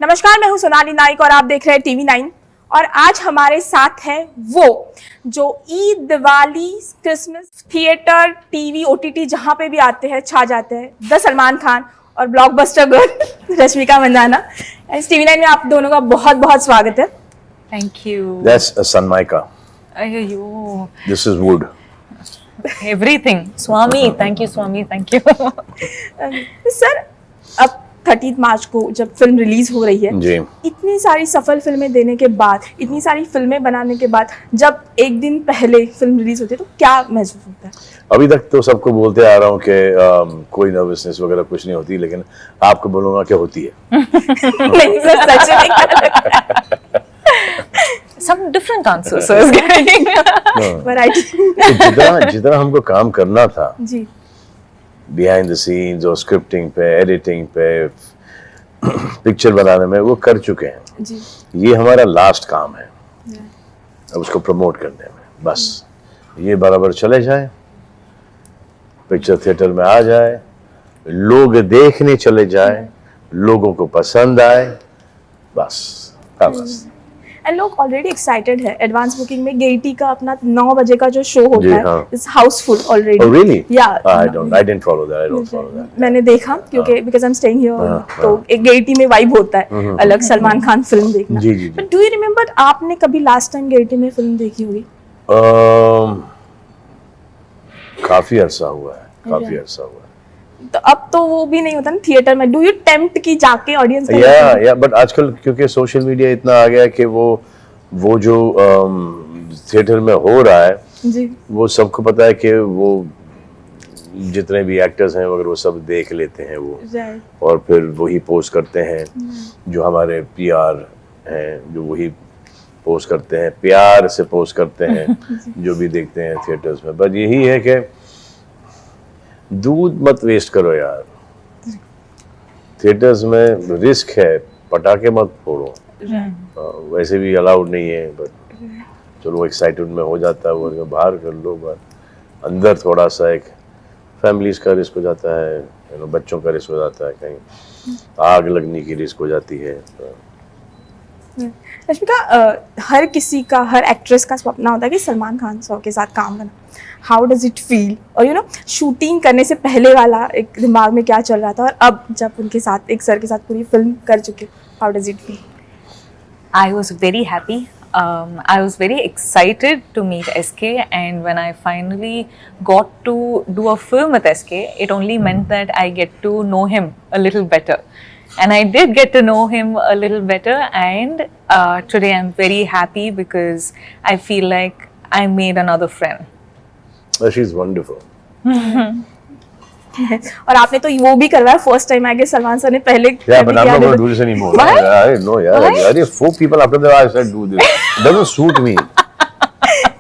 नमस्कार, मैं हूं सोनाली नाइक और आप देख रहे हैं टीवी 9। और आज हमारे साथ है वो जो Eid, Diwali, Christmas, theatre, TV, OTT जहां पे भी आते हैं छा जाते हैं, द सलमान खान और ब्लॉकबस्टर गर्ल रश्मिका मंदाना। इस टीवी 9 में आप दोनों का बहुत बहुत स्वागत है। Thank you. That's a Sanmaika. Ayyo. This is wood. Everything. Swami, thank you, Swami, thank you. Sir, अब 30 मार्च को जब फिल्म रिलीज हो रही है, जी, इतनी सारी सफल फिल्में देने के बाद, इतनी सारी फिल्में बनाने के बाद, जब एक दिन पहले फिल्म रिलीज होती है तो क्या महसूस होता है? अभी तक तो सबको बोलते आ रहा हूँ कि कोई नर्वसनेस वगैरह कुछ नहीं होती, लेकिन आपको बोलूँगा क्या होती है। नहीं सर, सच में Some different answers, sir. is getting. Variety. जितना हमको काम करना था जी, बिहाइंड द सीन्स और स्क्रिप्टिंग पे, एडिटिंग पे, पिक्चर बनाने में, वो कर चुके हैं। जी, ये हमारा लास्ट काम है अब उसको प्रमोट करने में। बस ये बराबर चले जाए, पिक्चर थिएटर में आ जाए, लोग देखने चले जाए, लोगों को पसंद आए, बस। एंड लोग ऑलरेडी एक्साइटेड है। एडवांस बुकिंग में गेटी का अपना 9 बजे का जो शो होता है, it's Housefull already. Oh really? Yeah. I didn't follow that. I don't follow that. मैंने देखा क्योंकि because I am staying here, तो एक गेटी में वाइब होता है अलग, सलमान खान फिल्म देखना। जी, जी, जी। बट डू यू रिमेम्बर आपने कभी लास्ट टाइम गेटी में फिल्म देखी होगी? काफी अरसा हुआ है। तो अब तो वो भी नहीं होता ना थिएटर में। डू यू टेम्प्ट की जाके ऑडियंस को? या बट आजकल क्योंकि सोशल मीडिया इतना आ गया है कि वो जो थिएटर में हो रहा है, जी, वो सबको पता है कि वो जितने भी एक्टर्स हैं वगैरह वो सब देख लेते हैं वो, राइट, और फिर वही पोस्ट करते हैं। जो हमारे पीआर हैं जो वही पोस्ट करते हैं, प्यार से पोस्ट करते हैं जो भी देखते हैं थिएटर्स में। बस यही है कि दूध मत वेस्ट करो यार, थिएटर्स में रिस्क है, पटाखे मत फोड़ो। वैसे भी अलाउड नहीं है, बट चलो एक्साइटेड में हो जाता है वो, बाहर कर लो। बट अंदर थोड़ा सा एक फैमिलीज का रिस्क हो जाता है, बच्चों का रिस्क हो जाता है, कहीं आग लगने की रिस्क हो जाती है। रश्मिका, हर किसी का, हर एक्ट्रेस का सपना होता है कि सलमान खान सर के साथ काम करना। How does it feel? और यू नो, शूटिंग करने से पहले वाला एक दिमाग में क्या चल रहा था, और अब जब उनके साथ, एक सर के साथ पूरी फिल्म कर चुके, how does it feel? I was very happy. I was very excited to meet SK, and when I finally got to do a film with SK, it only meant that I get to know him a little better. And I did get to know him a little better, and today I'm very happy because I feel like I made another friend. She's wonderful. और आपने तो वो भी करवाया first time, I guess Salman sir ने पहले। Yeah, but I'm not going to do this anymore. Why? I know, yeah. Why? I did 4 people after that I said do this. It doesn't suit me.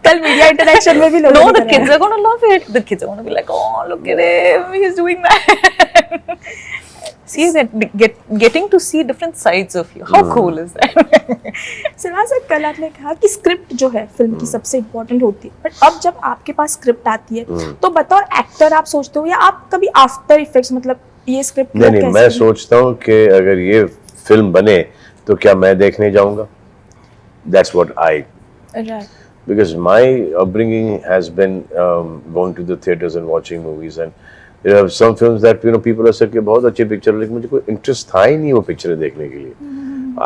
कल media interaction में भी लोग No, the kids are going to love it. The kids are going to be like, oh, look at him, he's doing that. See, that getting to see different sides of you. How cool is that? Salman sir, कल आपने कहा कि script जो है film की सबसे important होती है, बट अब जब आपके पास स्क्रिप्ट आती है तो बतौर एक्टर आप सोचते हो, या आप कभी आफ्टर इफेक्ट्स, मतलब ये स्क्रिप्ट नहीं, मैं सोचता हूँ कि अगर ये फिल्म बने तो क्या मैं देखने जाऊंगा? That's what I, because my upbringing has been going to the theaters and watching movies, and there are some films that people have said कि बहुत अच्छी पिक्चर, लेकिन मुझे कोई इंटरेस्ट था ही नहीं वो पिक्चरें देखने के लिए।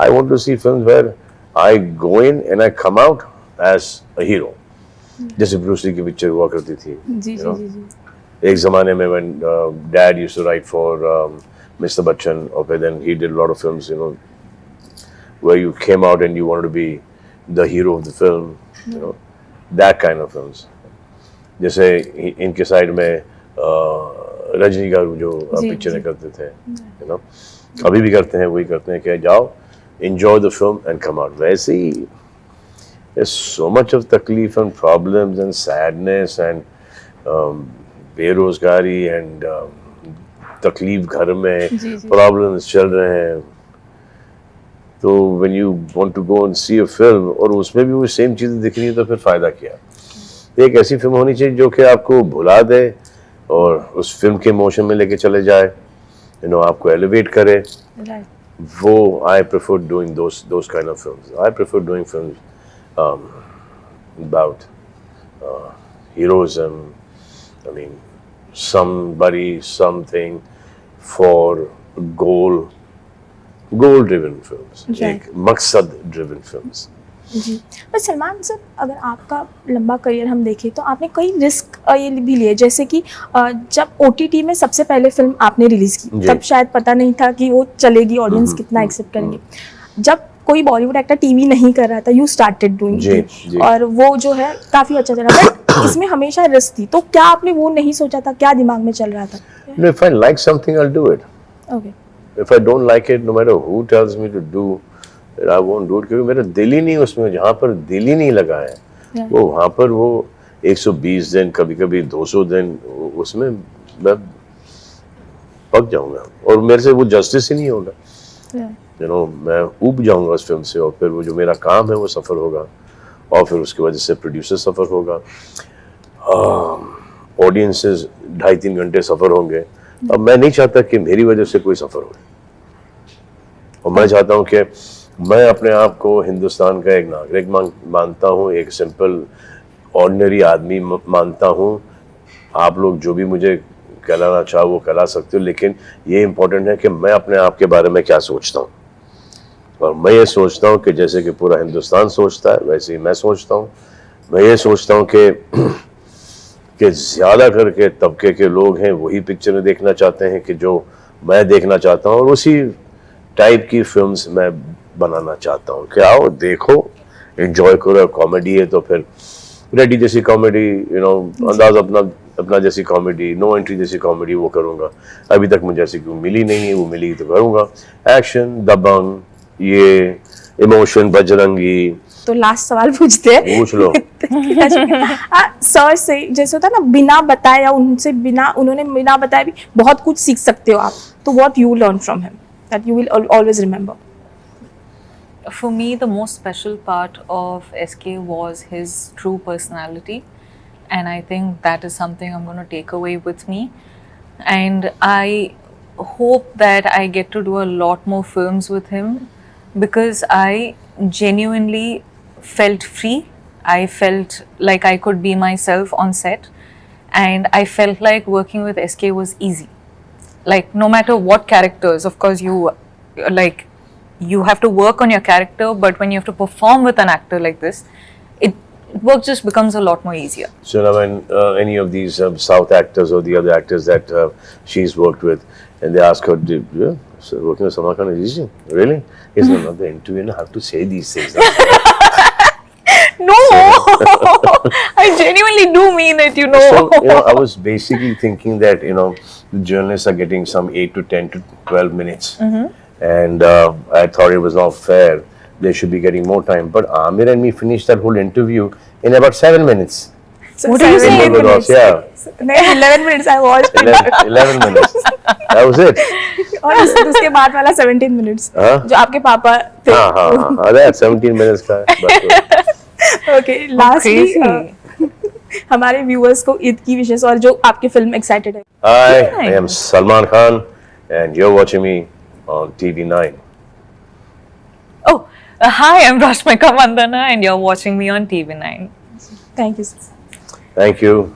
I want to see films where I go in and I come out as a hero, जैसे ब्रूस ली की पिक्चर हुआ करती थी। जी, जी। एक ज़माने में when Dad used to write for Mr. Bachchan, or then he did a lot of films, where you came out and you wanted to be the hero of the film, that kind of films. जैसे इनके side में रजनी गारू जो पिक्चरें करते थे, अभी भी करते हैं, वही करते हैं कि जाओ enjoy the film and come out. वैसे ही there's so much of तकलीफ and problems and sadness and बेरोजगारी and तकलीफ घर में, problems चल रहे हैं, तो when you want to go and see a film और उसमें भी वो सेम चीज़ें दिख रही है तो फिर फ़ायदा क्या? एक ऐसी फिल्म होनी चाहिए जो कि आपको भुला दे और उस फिल्म के इमोशन में लेके चले जाए, आपको एलिवेट करे, वो I prefer doing those kind of films. I prefer doing films about heroism. I mean, somebody, something for goal-driven films. Right. एक मकसद-driven films. जी। पर सलमान सर, अगर आपका लंबा करियर हम देखें तो आपने कई रिस्क ये भी लिए, जैसे कि जब OTT में सबसे पहले फिल्म आपने रिलीज़ की जी। तब शायद पता नहीं था कि वो चलेगी, ऑडियंस कितना एक्सेप्ट करेंगे। जब कोई बॉलीवुड एक्टर टीवी नहीं कर रहा था, यू स्टार्टेड डूइंग जी, जी। और वो जो है काफ़ी अच्छा चला, बट इसमें हमेशा रिस्क थी। तो क्या आपने वो नहीं सोचा था, क्या दिमाग में चल रहा था? No, if I like something, I'll do it. Okay, If I don't like it, no matter who tells me to do it, I won't do it, क्योंकि मेरा दिल ही नहीं उसमें, जहाँ पर दिल ही नहीं लगा है Yeah. वो वहाँ पर वो 120 दिन, कभी कभी 200 दिन उसमें मैं पक जाऊंगा और मेरे से वो जस्टिस ही नहीं होगा। मैं ऊब जाऊंगा उस फिल्म से, और फिर वो जो मेरा काम है वो सफ़र होगा, और फिर उसकी वजह से प्रोड्यूसर सफ़र होगा, ऑडियंसेस 2.5-3 घंटे सफ़र होंगे। अब मैं नहीं चाहता कि मेरी वजह से कोई सफ़र हो, और मैं चाहता हूँ कि मैं अपने आप को हिंदुस्तान का एक नागरिक मानता हूँ, एक सिंपल ऑर्डिनरी आदमी मानता हूँ। आप लोग जो भी मुझे कहलाना चाहो वो कहला सकते हो, लेकिन ये इम्पोर्टेंट है कि मैं अपने आप के बारे में क्या सोचता हूँ, और मैं ये सोचता हूँ कि जैसे कि पूरा हिंदुस्तान सोचता है वैसे ही मैं सोचता हूँ। मैं ये सोचता हूँ कि ज़्यादा करके तबके के लोग हैं वही पिक्चरें देखना चाहते हैं कि जो मैं देखना चाहता हूँ, और उसी टाइप की फिल्म्स मैं बनाना चाहता हूँ कि आओ देखो, एंजॉय करो। कॉमेडी है तो फिर रेडी जैसी कॉमेडी, अंदाज अपना जैसी कॉमेडी, नो एंट्री जैसी कॉमेडी वो करूँगा। अभी तक मुझे ऐसी क्यों मिली नहीं है, वो मिली तो करूँगा। एक्शन, दबंग, ये इमोशन, बजरंगी। तो लास्ट सवाल पूछते हैं, पूछ लो। सर से जैसे होता है ना, बिना बताए या उन्होंने बिना बताए भी बहुत कुछ सीख सकते हो आप। तो what you learn from him that you will always remember? For me, the most special part of SK was his true personality, and I think that is something I'm going to take away with me. And I hope that I get to do a lot more films with him, because I genuinely felt free. I felt like I could be myself on set, and I felt like working with SK was easy. Like, no matter what characters, of course, you have to work on your character, but when you have to perform with an actor like this, work just becomes a lot more easier. So now when any of these South actors or the other actors that she's worked with, and they ask her, so working with Salman Khan is easy? Really? It's another interview, and I have to say these things. No, I genuinely do mean it, So, I was basically thinking that, the journalists are getting some 8 to 10 to 12 minutes. And I thought it was not fair. They should be getting more time. But Amir and me finished that whole interview in about 7 minutes. What are you saying? 7 minutes. Yeah. 11 minutes I watched. 11 minutes. That was it. और उसके बाद वाला 17 minutes हाँ? जो आपके पापा थे। हाँ, that 17 minutes का है। Okay, lastly crazy. हमारे व्यूअर्स को ईद की विशेष और जो आपकी फिल्म एक्साइटेड है। Hi, I am Salman Khan, and you're watching me on TV9. Oh, hi, I'm Rashmika Mandana, and you're watching me on TV9. Thank you. Thank you.